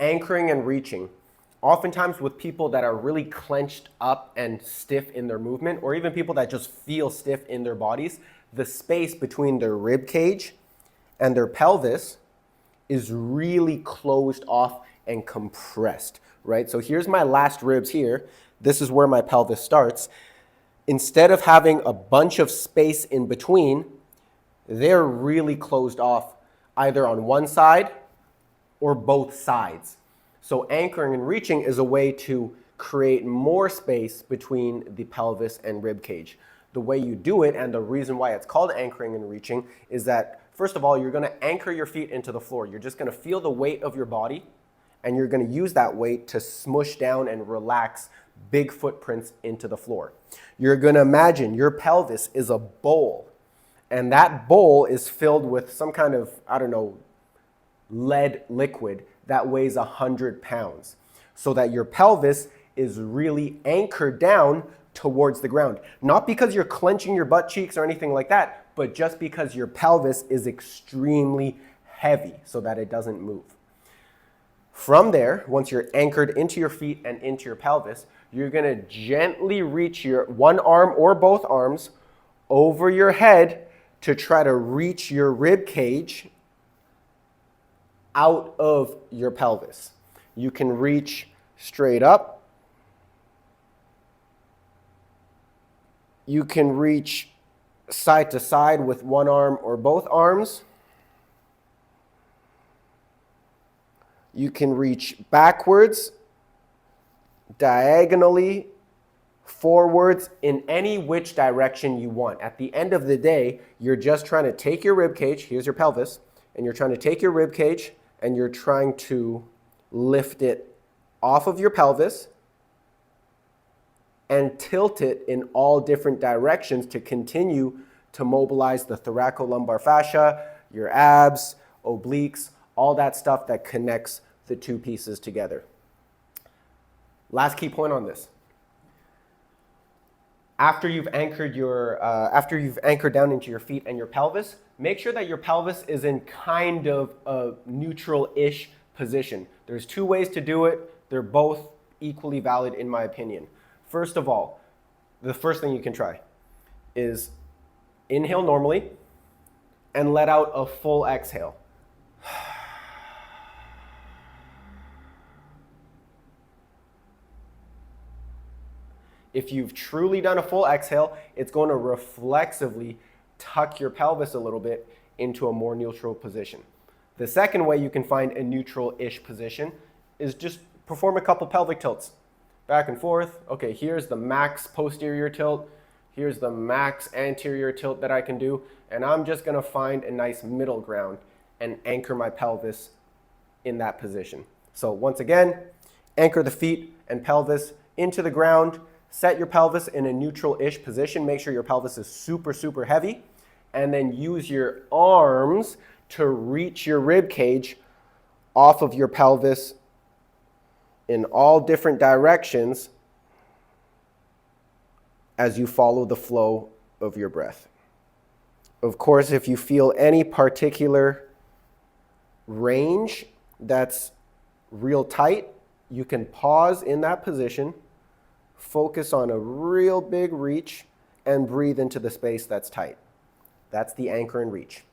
anchoring and reaching. Oftentimes with people that are really clenched up and stiff in their movement, or even people that just feel stiff in their bodies, the space between their rib cage and their pelvis is really closed off and compressed, right? So here's my last ribs here. This is where my pelvis starts. Instead of having a bunch of space in between, they're really closed off either on one side or both sides. So anchoring and reaching is a way to create more space between the pelvis and rib cage. The way you do it, and the reason why it's called anchoring and reaching, is that first of all, you're going to anchor your feet into the floor. You're just going to feel the weight of your body, and you're going to use that weight to smush down and relax big footprints into the floor. You're going to imagine your pelvis is a bowl, and that bowl is filled with some kind of, I don't know, lead liquid that weighs 100 pounds, so that your pelvis is really anchored down towards the ground. Not because you're clenching your butt cheeks or anything like that, but just because your pelvis is extremely heavy so that it doesn't move. From there, once you're anchored into your feet and into your pelvis, you're going to gently reach your one arm or both arms over your head to try to reach your rib cage out of your pelvis. You can reach straight up. You can reach side to side with one arm or both arms. You can reach backwards, diagonally, forwards, in any which direction you want. At the end of the day, you're just trying to take your rib cage, here's your pelvis, and you're trying to take your rib cage and you're trying to lift it off of your pelvis and tilt it in all different directions to continue to mobilize the thoracolumbar fascia, your abs, obliques, all that stuff that connects the two pieces together. Last key point on this. After you've anchored down into your feet and your pelvis, make sure that your pelvis is in kind of a neutral-ish position. There's two ways to do it. They're both equally valid in my opinion. First of all, the first thing you can try is inhale normally and let out a full exhale. If you've truly done a full exhale, it's going to reflexively tuck your pelvis a little bit into a more neutral position. The second way you can find a neutral-ish position is just perform a couple pelvic tilts. Back and forth. Okay, here's the max posterior tilt. Here's the max anterior tilt that I can do. And I'm just going to find a nice middle ground and anchor my pelvis in that position. So once again, anchor the feet and pelvis into the ground. Set your pelvis in a neutral-ish position. Make sure your pelvis is super, super heavy. And then use your arms to reach your rib cage off of your pelvis in all different directions as you follow the flow of your breath. Of course, if you feel any particular range that's real tight, you can pause in that position, focus on a real big reach, and breathe into the space that's tight. That's the anchor and reach.